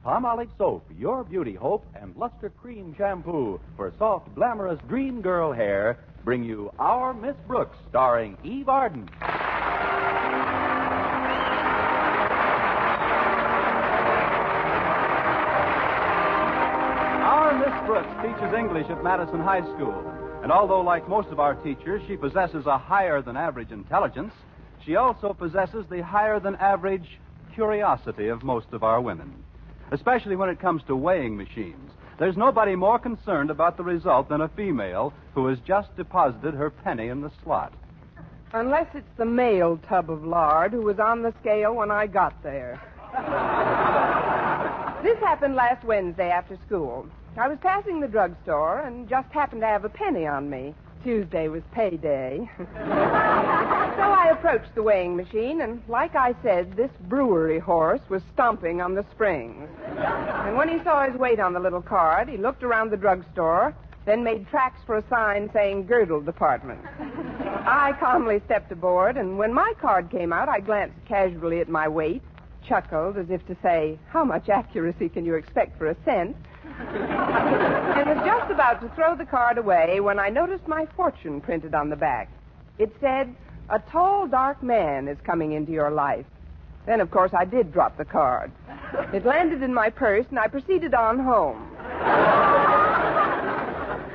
Palmolive Soap, your beauty hope, and Luster Cream Shampoo for soft, glamorous dream girl hair bring you Our Miss Brooks, starring Eve Arden. Our Miss Brooks teaches English at Madison High School. And although, like most of our teachers, she possesses a higher-than-average intelligence, she also possesses the higher-than-average curiosity of most of our women, especially when it comes to weighing machines. There's nobody more concerned about the result than a female who has just deposited her penny in the slot. Unless it's the male tub of lard who was on the scale when I got there. This happened last Wednesday after school. I was passing the drugstore and just happened to have a penny on me. Tuesday was payday. So I approached the weighing machine, and like I said, this brewery horse was stomping on the springs. And when he saw his weight on the little card, he looked around the drugstore, then made tracks for a sign saying girdle department. I calmly stepped aboard, and when my card came out, I glanced casually at my weight, chuckled as if to say, how much accuracy can you expect for a cent? And was just about to throw the card away when I noticed my fortune printed on the back. It said, a tall, dark man is coming into your life. Then, of course, I did drop the card. It landed in my purse, and I proceeded on home.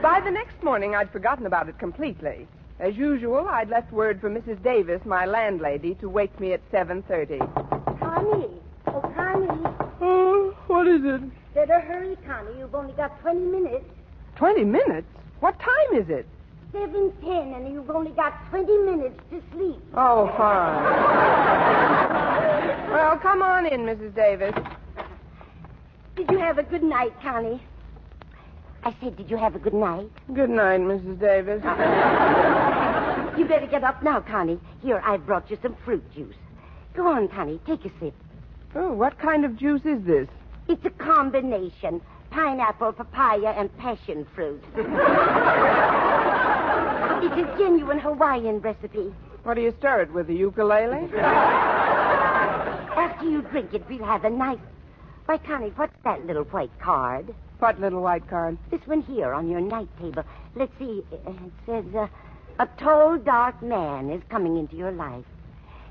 By the next morning, I'd forgotten about it completely. As usual, I'd left word for Mrs. Davis, my landlady, to wake me at 7:30. Connie. Oh, Connie. Oh, what is it? Better hurry, Connie. You've only got 20 minutes. 20 minutes? What time is it? 7:10, and you've only got 20 minutes to sleep. Oh, fine. Well, come on in, Mrs. Davis. Did you have a good night, Connie? I said, did you have a good night? Good night, Mrs. Davis. You better get up now, Connie. Here, I've brought you some fruit juice. Go on, Connie. Take a sip. Oh, what kind of juice is this? It's a combination. Pineapple, papaya, and passion fruit. It's a genuine Hawaiian recipe. What do you stir it with, the ukulele? After you drink it, we'll have a night. Why, Connie, what's that little white card? What little white card? This one here on your night table. Let's see. It says, a tall, dark man is coming into your life.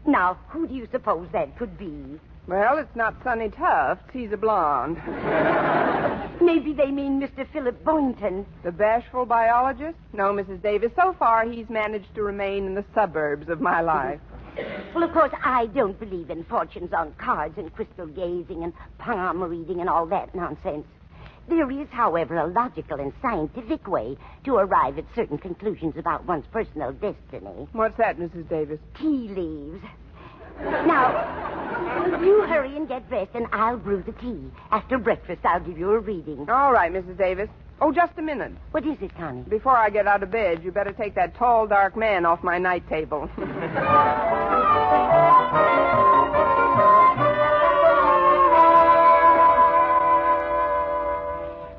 Now, who do you suppose that could be? Well, it's not Sonny Tufts. He's a blonde. Maybe they mean Mr. Philip Boynton. The bashful biologist? No, Mrs. Davis. So far, he's managed to remain in the suburbs of my life. Well, of course, I don't believe in fortunes on cards and crystal gazing and palm reading and all that nonsense. There is, however, a logical and scientific way to arrive at certain conclusions about one's personal destiny. What's that, Mrs. Davis? Tea leaves. Now, you hurry and get dressed, and I'll brew the tea. After breakfast, I'll give you a reading. All right, Mrs. Davis. Oh, just a minute. What is it, Connie? Before I get out of bed, you better take that tall, dark man off my night table.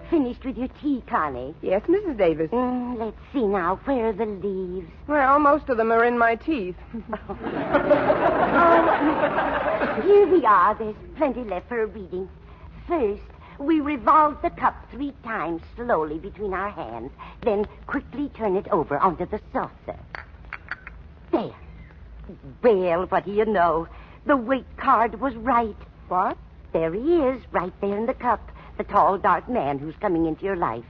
Finished with your tea, Connie? Yes, Mrs. Davis. Let's see now. Where are the leaves? Well, most of them are in my teeth. Here we are. There's plenty left for a reading. First, we revolve the cup 3 times slowly between our hands, then quickly turn it over onto the saucer. There. Well, what do you know? The weight card was right. What? There he is, right there in the cup. The tall, dark man who's coming into your life.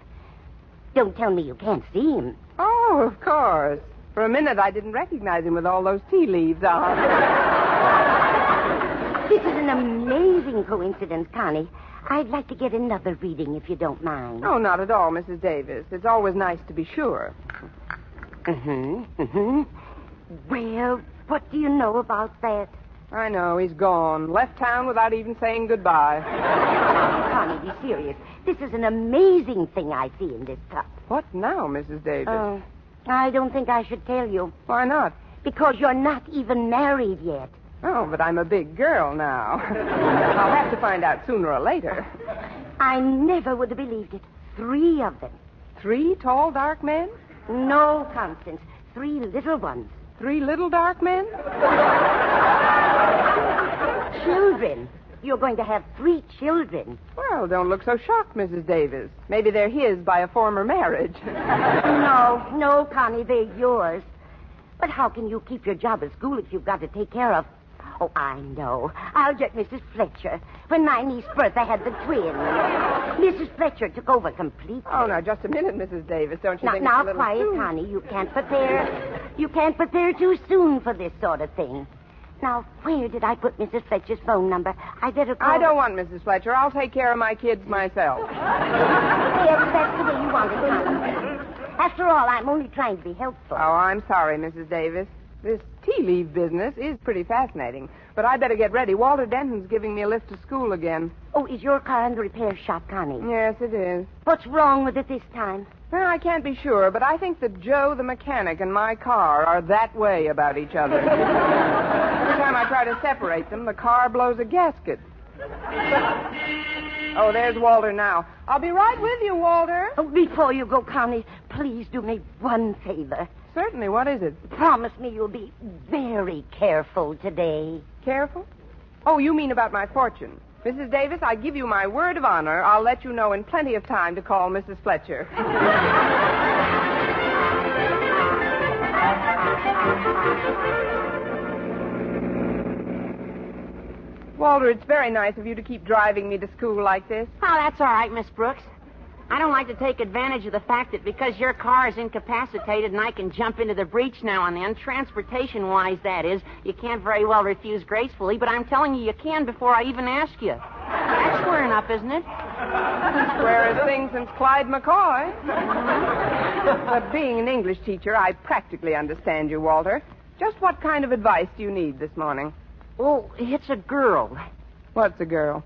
Don't tell me you can't see him. Oh, of course. For a minute, I didn't recognize him with all those tea leaves on. This is an amazing coincidence, Connie. I'd like to get another reading, if you don't mind. Oh, not at all, Mrs. Davis. It's always nice to be sure. Well, what do you know about that? I know, he's gone. Left town without even saying goodbye. Connie, be serious. This is an amazing thing I see in this cup. What now, Mrs. Davis? I don't think I should tell you. Why not? Because you're not even married yet. Oh, but I'm a big girl now. I'll have to find out sooner or later. I never would have believed it. 3 of them. 3 tall, dark men? No, Constance. 3 little ones. 3 little dark men? Children. You're going to have 3 children. Well, don't look so shocked, Mrs. Davis. Maybe they're his by a former marriage. No, Connie, they're yours. But how can you keep your job at school if you've got to take care of... Oh, I know. I'll get Mrs. Fletcher. When my niece Bertha had the twins, Mrs. Fletcher took over completely. Oh, now, just a minute, Mrs. Davis. Don't you think Now, it's a little quiet, soon? Connie. You can't prepare too soon for this sort of thing. Now, where did I put Mrs. Fletcher's phone number? I better call... I don't want Mrs. Fletcher. I'll take care of my kids myself. Yes, that's the way you want it, Connie. After all, I'm only trying to be helpful. Oh, I'm sorry, Mrs. Davis. This tea leaf business is pretty fascinating. But I better get ready. Walter Denton's giving me a lift to school again. Oh, is your car in the repair shop, Connie? Yes, it is. What's wrong with it this time? Well, I can't be sure, but I think that Joe, the mechanic, and my car are that way about each other. Every time I try to separate them, the car blows a gasket. Oh, there's Walter now. I'll be right with you, Walter. Oh, before you go, Connie, please do me one favor. Certainly. What is it? Promise me you'll be very careful today. Careful? Oh, you mean about my fortune. Mrs. Davis, I give you my word of honor. I'll let you know in plenty of time to call Mrs. Fletcher. Walter, it's very nice of you to keep driving me to school like this. Oh, that's all right, Miss Brooks. I don't like to take advantage of the fact that because your car is incapacitated and I can jump into the breach now and then, transportation-wise, that is, you can't very well refuse gracefully, but I'm telling you can before I even ask you. That's square enough, isn't it? Square as things since Clyde McCoy. But being an English teacher, I practically understand you, Walter. Just what kind of advice do you need this morning? Oh, it's a girl. What's a girl?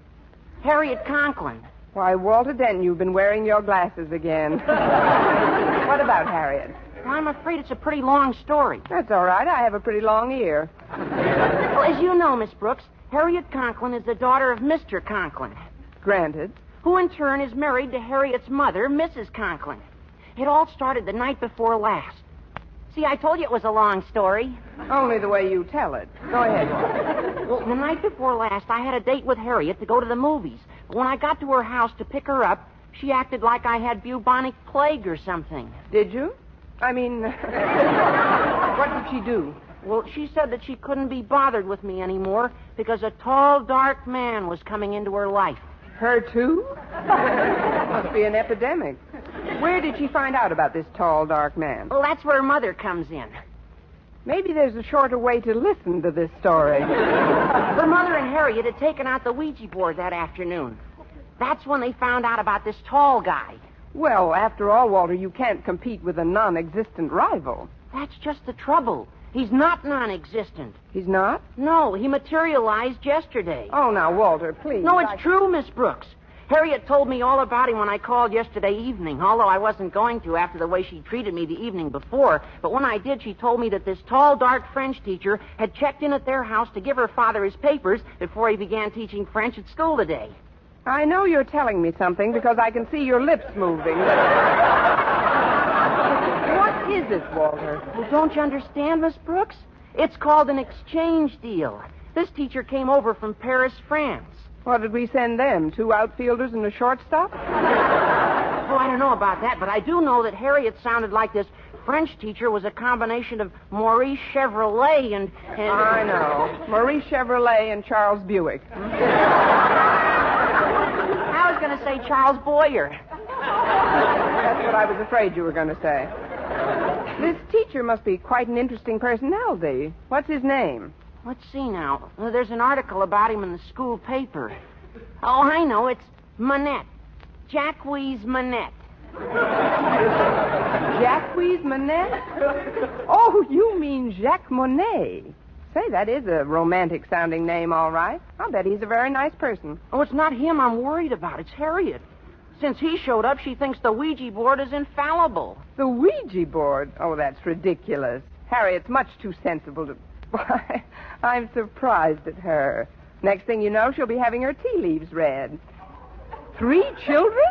Harriet Conklin. Why, Walter Denton, you've been wearing your glasses again. What about Harriet? Well, I'm afraid it's a pretty long story. That's all right. I have a pretty long ear. Well, as you know, Miss Brooks, Harriet Conklin is the daughter of Mr. Conklin, Granted. who in turn is married to Harriet's mother, Mrs. Conklin. It all started the night before last. See, I told you it was a long story. Only the way you tell it. Go ahead, Walter. Well, the night before last, I had a date with Harriet to go to the movies. But when I got to her house to pick her up, she acted like I had bubonic plague or something. Did you? I mean, what did she do? Well, she said that she couldn't be bothered with me anymore because a tall, dark man was coming into her life. Her, too? Must be an epidemic. Where did she find out about this tall, dark man? Well, that's where Mother comes in. Maybe there's a shorter way to listen to this story. Her mother and Harriet had taken out the Ouija board that afternoon. That's when they found out about this tall guy. Well, after all, Walter, you can't compete with a non-existent rival. That's just the trouble. He's not non-existent. He's not? No, he materialized yesterday. Oh, now, Walter, please. No, it's true, Miss Brooks. Harriet told me all about him when I called yesterday evening, although I wasn't going to after the way she treated me the evening before. But when I did, she told me that this tall, dark French teacher had checked in at their house to give her father his papers before he began teaching French at school today. I know you're telling me something because I can see your lips moving. What is it, Walter? Well, don't you understand, Miss Brooks? It's called an exchange deal. This teacher came over from Paris, France. What did we send them? 2 outfielders and a shortstop? Oh, I don't know about that, but I do know that Harriet sounded like this French teacher was a combination of Maurice Chevrolet and... I know. Maurice Chevrolet and Charles Buick. I was going to say Charles Boyer. That's what I was afraid you were going to say. This teacher must be quite an interesting personality. What's his name? Let's see now. There's an article about him in the school paper. Oh, I know. It's Manette. Jacques Manette. Jacques Manette? Oh, you mean Jacques Monet. Say, that is a romantic-sounding name, all right. I'll bet he's a very nice person. Oh, it's not him I'm worried about. It's Harriet. Since he showed up, she thinks the Ouija board is infallible. The Ouija board? Oh, that's ridiculous. Harriet's much too sensible to... Why, I'm surprised at her. Next thing you know, she'll be having her tea leaves read. 3 children?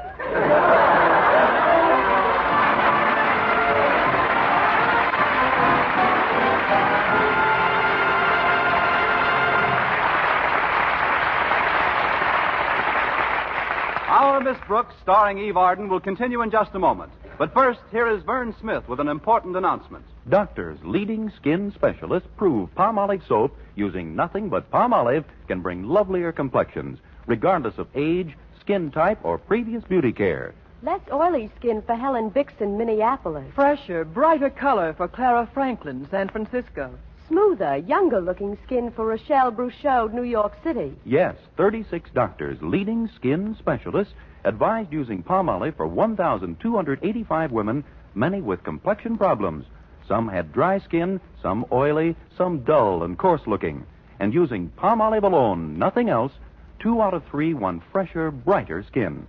Our Miss Brooks, starring Eve Arden, will continue in just a moment. But first, here is Vern Smith with an important announcement. Doctors, leading skin specialists, prove Palmolive soap using nothing but Palmolive can bring lovelier complexions, regardless of age, skin type, or previous beauty care. Less oily skin for Helen Bix in Minneapolis. Fresher, brighter color for Clara Franklin, San Francisco. Smoother, younger-looking skin for Rochelle Bruchot, New York City. Yes, 36 doctors, leading skin specialists, advised using Palmolive for 1,285 women, many with complexion problems. Some had dry skin, some oily, some dull and coarse-looking. And using Palmolive alone, nothing else, 2 out of 3 want fresher, brighter skin.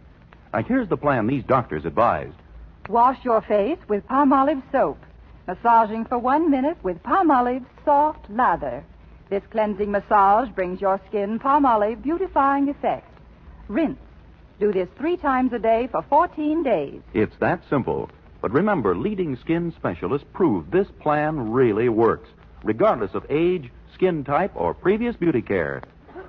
Now, here's the plan these doctors advised. Wash your face with Palmolive soap. Massaging for 1 minute with Palmolive soft lather. This cleansing massage brings your skin Palmolive beautifying effect. Rinse. Do this 3 times a day for 14 days. It's that simple. But remember, leading skin specialists prove this plan really works, regardless of age, skin type, or previous beauty care.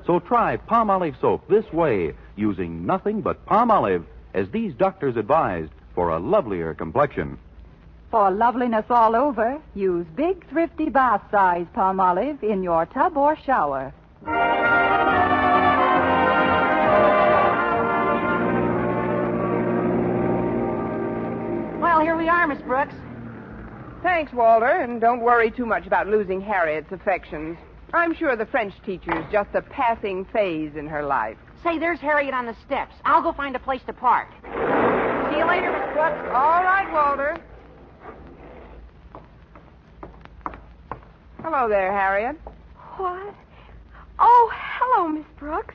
So try Palmolive soap this way, using nothing but Palmolive, as these doctors advised, for a lovelier complexion. For loveliness all over, use big, thrifty bath-size Palmolive in your tub or shower. Well, here we are, Miss Brooks. Thanks, Walter, and don't worry too much about losing Harriet's affections. I'm sure the French teacher's just a passing phase in her life. Say, there's Harriet on the steps. I'll go find a place to park. See you later, Miss Brooks. All right, Walter. Hello there, Harriet. What? Oh, hello, Miss Brooks.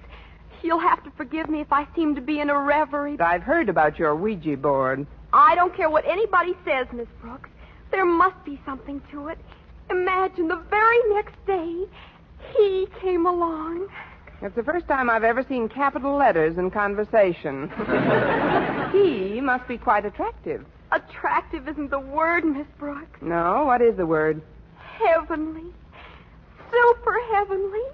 You'll have to forgive me if I seem to be in a reverie. I've heard about your Ouija board. I don't care what anybody says, Miss Brooks. There must be something to it. Imagine the very next day, he came along. It's the first time I've ever seen capital letters in conversation. He must be quite attractive. Attractive isn't the word, Miss Brooks. No? What is the word? Heavenly. Super heavenly.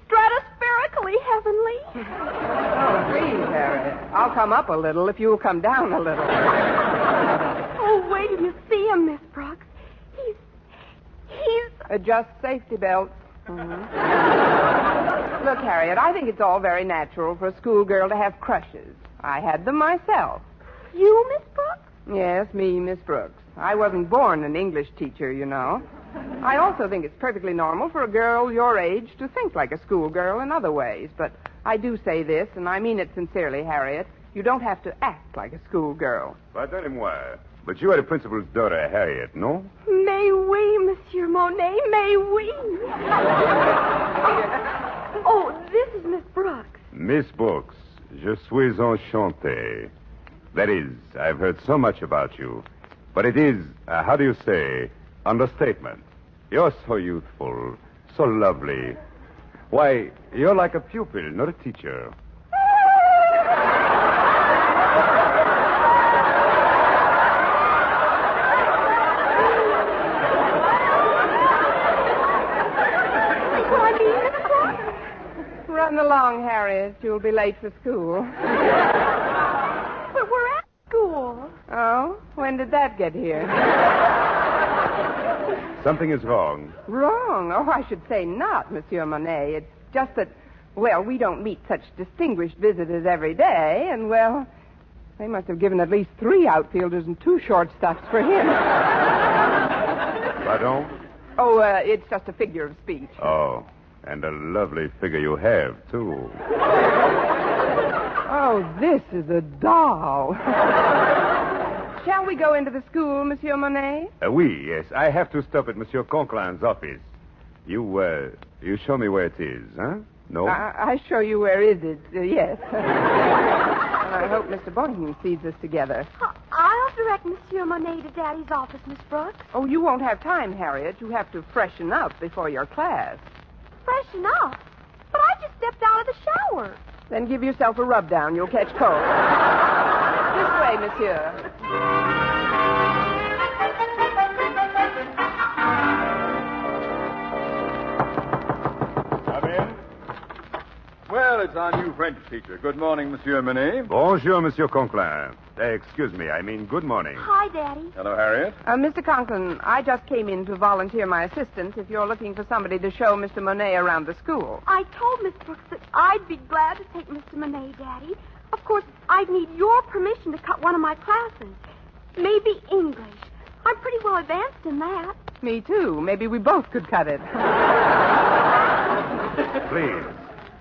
Stratospherically heavenly. Oh, please, Harriet. I'll come up a little if you'll come down a little. Oh, wait till you see him, Miss Brooks. He's... Adjust safety belts. Look, Harriet, I think it's all very natural for a schoolgirl to have crushes. I had them myself. You, Miss Brooks? Yes, me, Miss Brooks. I wasn't born an English teacher, you know. I also think it's perfectly normal for a girl your age to think like a schoolgirl in other ways. But I do say this, and I mean it sincerely, Harriet. You don't have to act like a schoolgirl. Pardonnez-moi, but you are the principal's daughter, Harriet, no? Mais oui, Monsieur Monet, mais oui. Oh, this is Miss Brooks. Miss Brooks, je suis enchanté. That is, I've heard so much about you. But it is, how do you say, understatement. You're so youthful, so lovely. Why, you're like a pupil, not a teacher. Run along, Harriet. You'll be late for school. But we're at school. Oh? When did that get here? Something is wrong. Wrong? Oh, I should say not, Monsieur Monet. It's just that, well, we don't meet such distinguished visitors every day, and, well, they must have given at least 3 outfielders and 2 shortstops for him. Pardon? Oh, it's just a figure of speech. Oh, and a lovely figure you have, too. Oh, this is a doll. Shall we go into the school, Monsieur Monet? Oui, yes. I have to stop at Monsieur Conklin's office. You show me where it is, huh? No? I show you where is it, yes. I hope Mr. Boynton sees us together. I'll direct Monsieur Monet to Daddy's office, Miss Brooks. Oh, you won't have time, Harriet. You have to freshen up before your class. Freshen up? But I just stepped out of the shower. Then give yourself a rub down. You'll catch cold. This way, monsieur. Come in. Well, it's our new French teacher. Good morning, Monsieur Monet. Bonjour, Monsieur Conklin. Excuse me, I mean good morning. Hi, Daddy. Hello, Harriet. Mr. Conklin, I just came in to volunteer my assistance if you're looking for somebody to show Mr. Monet around the school. I told Miss Brooks that I'd be glad to take Mr. Monet, Daddy. Of course, I'd need your permission to cut one of my classes. Maybe English. I'm pretty well advanced in that. Me too. Maybe we both could cut it.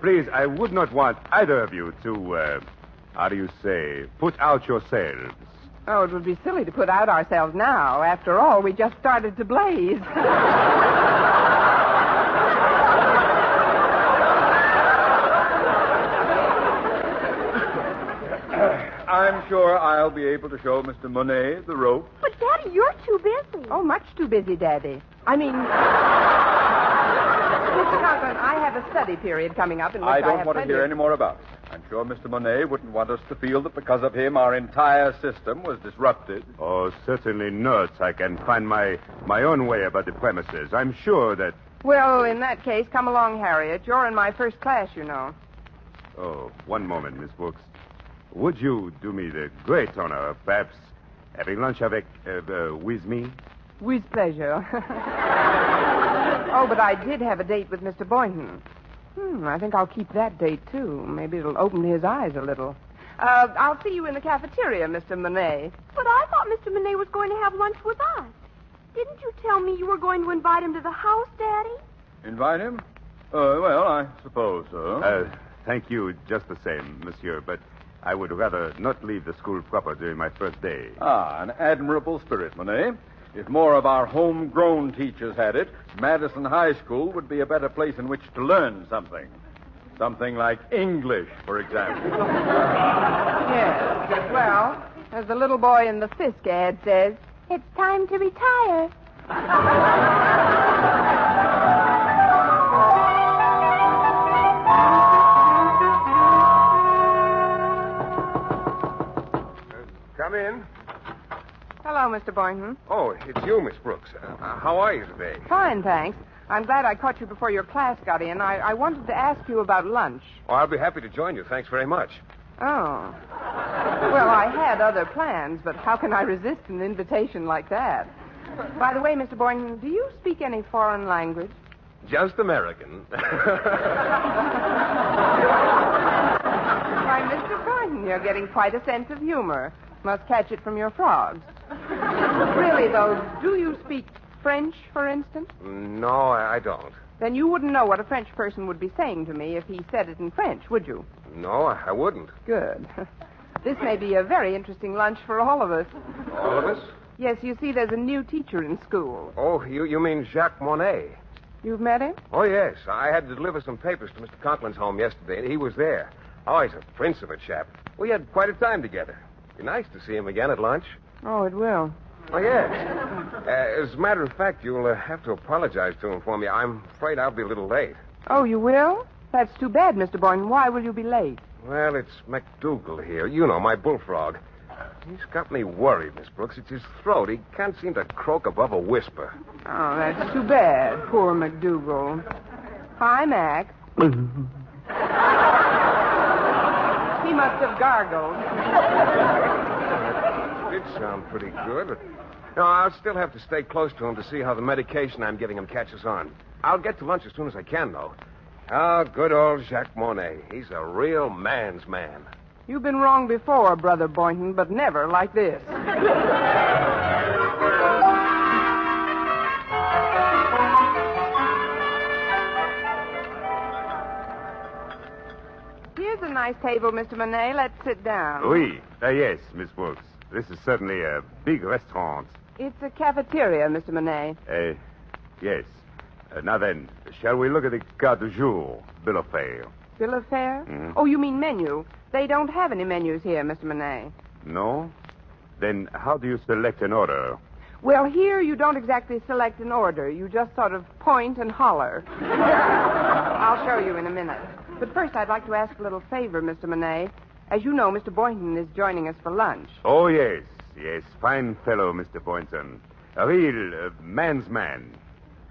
Please, I would not want either of you to, how do you say, put out yourselves. Oh, it would be silly to put out ourselves now. After all, we just started to blaze. I'm sure I'll be able to show Mr. Monet the rope. But, Daddy, you're too busy. Oh, much too busy, Daddy. I mean... Mr. Conklin, I have a study period coming up in which I don't have want to hear any more about it. I'm sure Mr. Monet wouldn't want us to feel that because of him our entire system was disrupted. Oh, certainly not. I can find my own way about the premises. I'm sure that... Well, in that case, come along, Harriet. You're in my first class, you know. Oh, one moment, Miss Brooks. Would you do me the great honor of perhaps having lunch with me? With pleasure. Oh, but I did have a date with Mr. Boynton. I think I'll keep that date, too. Maybe it'll open his eyes a little. I'll see you in the cafeteria, Mr. Monet. But I thought Mr. Monet was going to have lunch with us. Didn't you tell me you were going to invite him to the house, Daddy? Invite him? Well, I suppose so. Thank you just the same, monsieur, but I would rather not leave the school proper during my first day. Ah, an admirable spirit, Monet. If more of our homegrown teachers had it, Madison High School would be a better place in which to learn something. Something like English, for example. Yes. Well, as the little boy in the Fisk ad says, it's time to retire. Come in. Hello, Mr. Boynton. Oh, it's you, Miss Brooks. How are you today? Fine, thanks. I'm glad I caught you before your class got in. I wanted to ask you about lunch. Oh, I'll be happy to join you. Thanks very much. Oh. Well, I had other plans, but how can I resist an invitation like that? By the way, Mr. Boynton, do you speak any foreign language? Just American. Why, Mr. Boynton, you're getting quite a sense of humor. Must catch it from your frogs. Really, though, do you speak French, for instance? No, I don't. Then you wouldn't know what a French person would be saying to me if he said it in French, would you? No, I wouldn't. Good. This may be a very interesting lunch for all of us. All of us? Yes, you see, there's a new teacher in school. Oh, you mean Jacques Monet? You've met him? Oh, yes. I had to deliver some papers to Mr. Conklin's home yesterday, and he was there. Oh, he's a prince of a chap. We had quite a time together. Be nice to see him again at lunch. Oh, it will. Oh, yes. As a matter of fact, you'll have to apologize to him for me. I'm afraid I'll be a little late. Oh, you will? That's too bad, Mr. Boynton. Why will you be late? Well, it's McDougal here. You know, my bullfrog. He's got me worried, Miss Brooks. It's his throat. He can't seem to croak above a whisper. Oh, that's too bad. Poor McDougal. Hi, Mac. He must have gargled. It did sound pretty good, but no, I'll still have to stay close to him to see how the medication I'm giving him catches on. I'll get to lunch as soon as I can, though. Ah, good old Jacques Monet. He's a real man's man. You've been wrong before, Brother Boynton, but never like this. Here's a nice table, Mr. Monet. Let's sit down. Oui. Yes, Miss Brooks. This is certainly a big restaurant. It's a cafeteria, Mr. Monet. Yes. Now then, shall we look at the carte du jour, bill of fare? Bill of fare? Mm-hmm. Oh, you mean menu. They don't have any menus here, Mr. Monet. No? Then how do you select an order? Well, here you don't exactly select an order. You just sort of point and holler. I'll show you in a minute. But first, I'd like to ask a little favor, Mr. Monet. As you know, Mr. Boynton is joining us for lunch. Oh, yes. Yes, fine fellow, Mr. Boynton. A real man's man.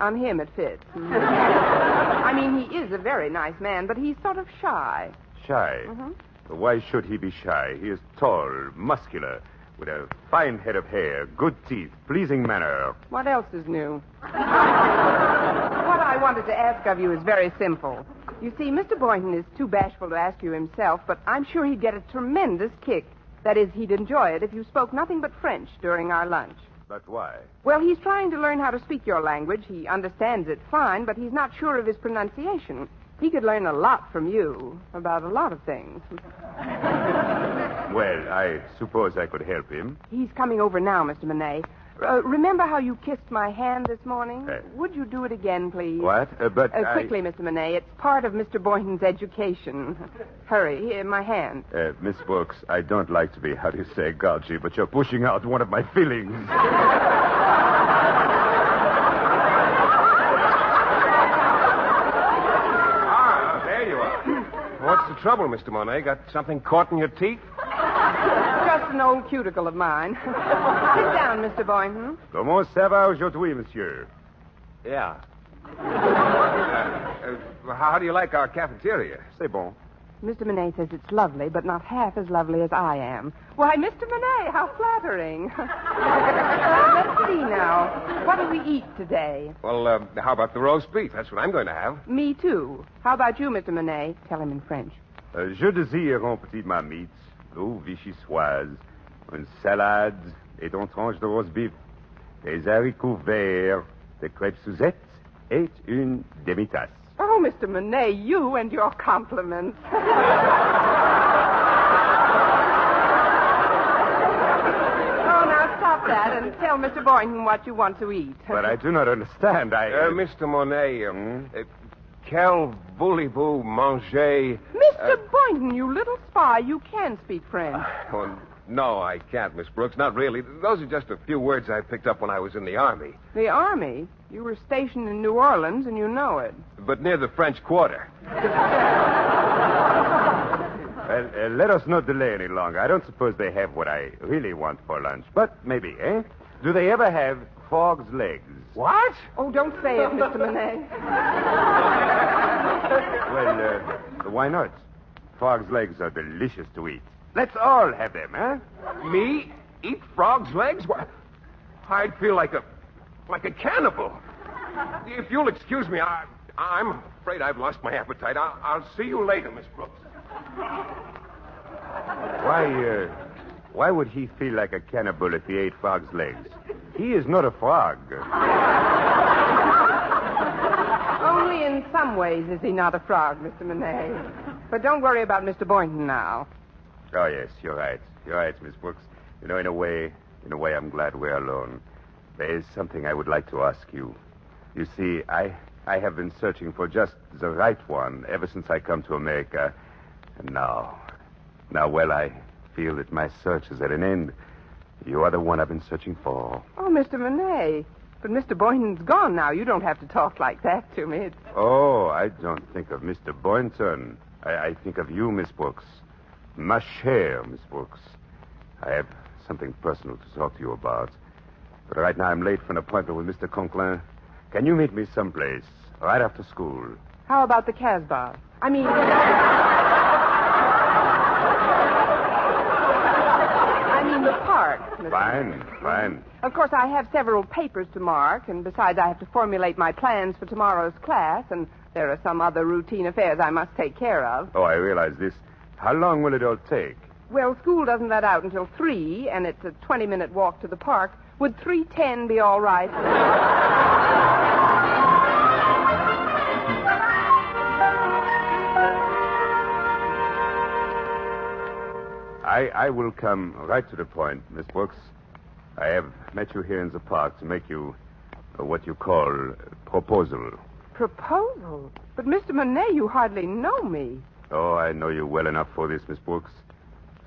On him, it fits. I mean, he is a very nice man, but he's sort of shy. shy. Mm-hmm. But why should he be shy? He is tall, muscular, with a fine head of hair, good teeth, pleasing manner. What else is new? What I wanted to ask of you is very simple. You see, Mr. Boynton is too bashful to ask you himself, but I'm sure he'd get a tremendous kick. That is, he'd enjoy it if you spoke nothing but French during our lunch. But why? Well, he's trying to learn how to speak your language. He understands it fine, but he's not sure of his pronunciation. He could learn a lot from you about a lot of things. Well, I suppose I could help him. He's coming over now, Mr. Monet. Remember how you kissed my hand this morning? Hey. Would you do it again, please? What? Quickly, Mr. Monet. It's part of Mr. Boynton's education. Hurry, here, my hand. Miss Brooks, I don't like to be, how do you say, gouchy, but you're pushing out one of my feelings. There you are. What's the trouble, Mr. Monet? Got something caught in your teeth? Just an old cuticle of mine. Sit down, Mr. Boynton. Comment ça va aujourd'hui, monsieur? Yeah. How do you like our cafeteria? C'est bon. Mr. Monet says it's lovely, but not half as lovely as I am. Why, Mr. Monet, how flattering. Let's see now. What do we eat today? Well, how about the roast beef? That's what I'm going to have. Me, too. How about you, Mr. Monet? Tell him in French. Je désire un petit marmite, d'eau vichysoise, une salade et une tranche de roast beef, des haricots verts, des crêpes Suzette et une demi-tasse. Oh, Mr. Monet, you and your compliments. Oh, now stop that and tell Mr. Boynton what you want to eat. But I do not understand. Mr. Monet, quel voulez-vous manger? Mr. Boynton, you little spy, you can speak French. Oh, no, I can't, Miss Brooks. Not really. Those are just a few words I picked up when I was in the Army. The Army? You were stationed in New Orleans, and you know it. But near the French Quarter. Well, let us not delay any longer. I don't suppose they have what I really want for lunch. But maybe, eh? Do they ever have frog's legs? What? Oh, don't say it, Mr. Monet. Well, why not? Frog's legs are delicious to eat. Let's all have them, huh? Me? Eat frog's legs? Why, I'd feel like a cannibal. If you'll excuse me, I'm afraid I've lost my appetite. I'll see you later, Miss Brooks. Why would he feel like a cannibal if he ate frog's legs? He is not a frog. Only in some ways is he not a frog, Mr. Monet. But don't worry about Mr. Boynton now. Oh, yes, you're right. You're right, Miss Brooks. You know, in a way, I'm glad we're alone. There is something I would like to ask you. You see, I have been searching for just the right one ever since I come to America. And now, well, I feel that my search is at an end. You are the one I've been searching for. Oh, Mr. Monet. But Mr. Boynton's gone now. You don't have to talk like that to me. Oh, I don't think of Mr. Boynton. I think of you, Miss Brooks. Ma chère, Miss Brooks. I have something personal to talk to you about. But right now I'm late for an appointment with Mr. Conklin. Can you meet me someplace, right after school? How about the Casbah? I mean the park. Fine. Of course, I have several papers to mark, and besides, I have to formulate my plans for tomorrow's class, and there are some other routine affairs I must take care of. Oh, I realize this. How long will it all take? Well, school doesn't let out until 3, and it's a 20-minute walk to the park. Would 3:10 be all right? I will come right to the point, Miss Brooks. I have met you here in the park to make you what you call a proposal. Proposal? But, Mr. Monet, you hardly know me. Oh, I know you well enough for this, Miss Brooks.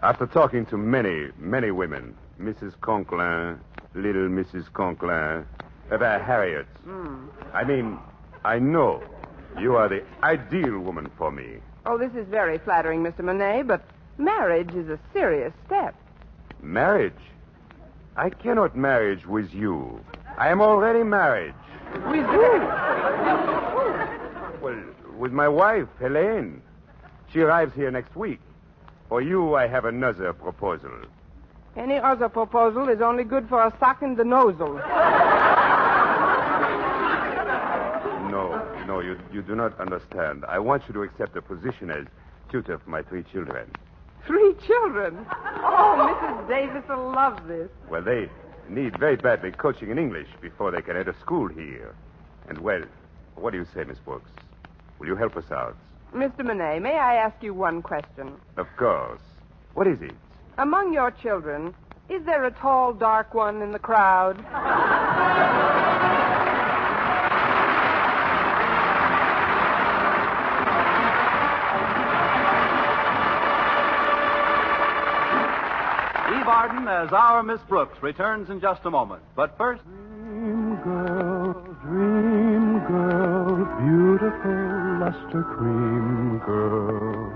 After talking to many, many women, Mrs. Conklin, little Mrs. Conklin, Harriet. I mean, I know you are the ideal woman for me. Oh, this is very flattering, Mr. Monet, but marriage is a serious step. Marriage? I cannot marry with you. I am already married. With who? Well, with my wife, Helene. She arrives here next week. For you, I have another proposal. Any other proposal is only good for a sock in the nozzle. No, you do not understand. I want you to accept a position as tutor for my 3 children. 3 children? Oh, Mrs. Davis will love this. Well, they need very badly coaching in English before they can enter school here. And, well, what do you say, Miss Brooks? Will you help us out? Mr. Monet, may I ask you one question? Of course. What is it? Among your children, is there a tall, dark one in the crowd? Eve Arden as our Miss Brooks returns in just a moment. But first... Dream girl, beautiful luster cream girl.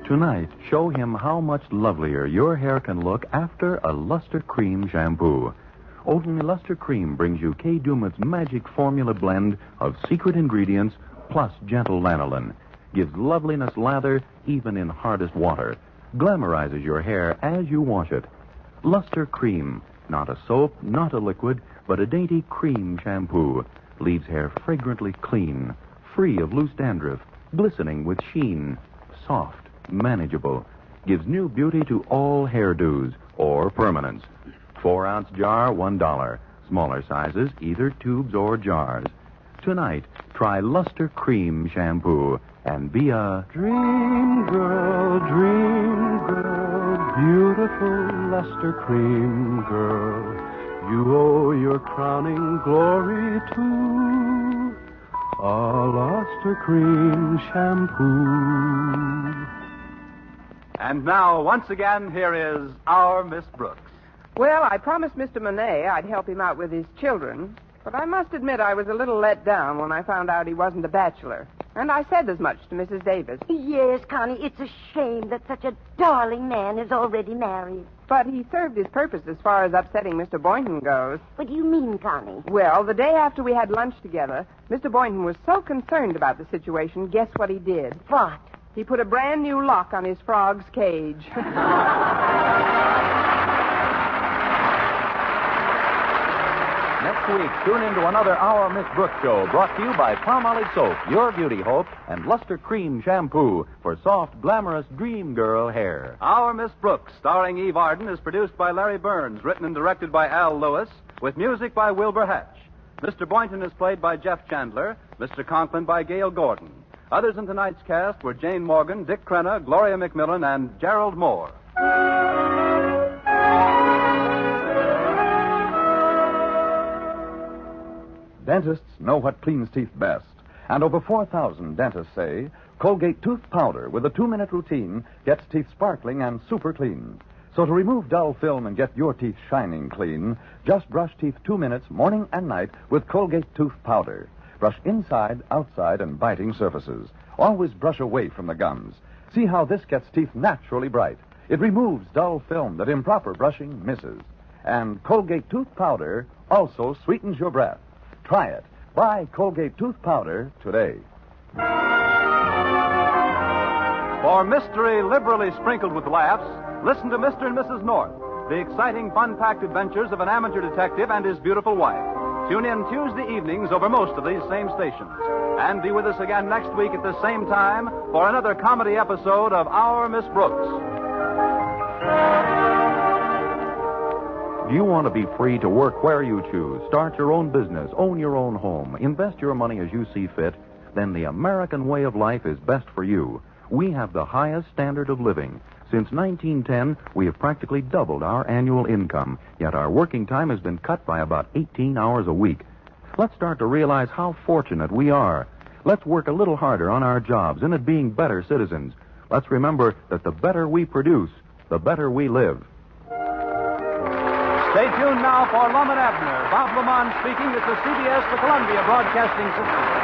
Tonight, show him how much lovelier your hair can look after a Luster Cream shampoo. Only Luster Cream brings you Kay Daumit's magic formula blend of secret ingredients plus gentle lanolin. Gives loveliness lather even in hardest water. Glamorizes your hair as you wash it. Luster Cream, not a soap, not a liquid, but a dainty cream shampoo. Leaves hair fragrantly clean, free of loose dandruff, glistening with sheen, soft, manageable. Gives new beauty to all hairdos or permanents. 4-ounce jar, $1. Smaller sizes, either tubes or jars. Tonight, try Luster Cream shampoo and be a dream girl, beautiful luster cream girl. You owe your crowning glory to a Luster Cream shampoo. And now, once again, here is our Miss Brooks. Well, I promised Mr. Monet I'd help him out with his children, but I must admit I was a little let down when I found out he wasn't a bachelor. And I said as much to Mrs. Davis. Yes, Connie, it's a shame that such a darling man is already married. But he served his purpose as far as upsetting Mr. Boynton goes. What do you mean, Connie? Well, the day after we had lunch together, Mr. Boynton was so concerned about the situation, guess what he did? What? He put a brand new lock on his frog's cage. Next week, tune in to another Our Miss Brooks show brought to you by Palmolive Soap, your beauty hope, and Luster Cream shampoo for soft, glamorous dream girl hair. Our Miss Brooks, starring Eve Arden, is produced by Larry Burns, written and directed by Al Lewis, with music by Wilbur Hatch. Mr. Boynton is played by Jeff Chandler, Mr. Conklin by Gail Gordon. Others in tonight's cast were Jane Morgan, Dick Crenna, Gloria McMillan, and Gerald Moore. Dentists know what cleans teeth best. And over 4,000 dentists say Colgate tooth powder with a 2-minute routine gets teeth sparkling and super clean. So to remove dull film and get your teeth shining clean, just brush teeth 2 minutes morning and night with Colgate tooth powder. Brush inside, outside, and biting surfaces. Always brush away from the gums. See how this gets teeth naturally bright. It removes dull film that improper brushing misses. And Colgate tooth powder also sweetens your breath. Try it. Buy Colgate tooth powder today. For mystery liberally sprinkled with laughs, listen to Mr. and Mrs. North, the exciting, fun-packed adventures of an amateur detective and his beautiful wife. Tune in Tuesday evenings over most of these same stations. And be with us again next week at the same time for another comedy episode of Our Miss Brooks. Do you want to be free to work where you choose, start your own business, own your own home, invest your money as you see fit? Then the American way of life is best for you. We have the highest standard of living. Since 1910, we have practically doubled our annual income, yet our working time has been cut by about 18 hours a week. Let's start to realize how fortunate we are. Let's work a little harder on our jobs and at being better citizens. Let's remember that the better we produce, the better we live. Stay tuned now for Lum and Abner. Bob Lamont speaking. This is CBS, the Columbia Broadcasting System.